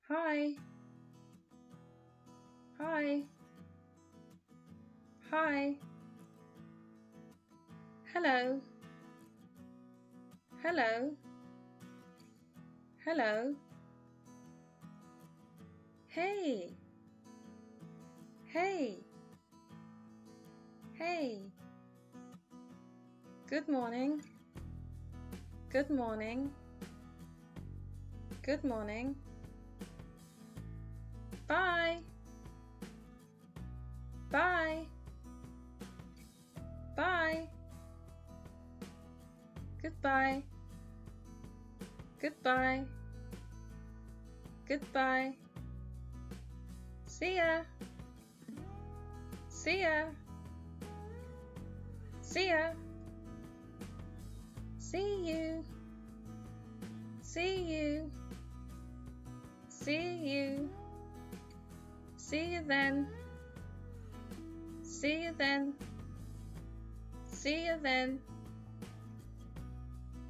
Hi, hi, hi. Hello, hello, hello. Hey, hey, hey. Good morning, good morning, good morning. Bye, bye, bye. Goodbye, goodbye, goodbye. See ya, see ya, see ya. See you, see you, see you. See you then, see you then, see you then.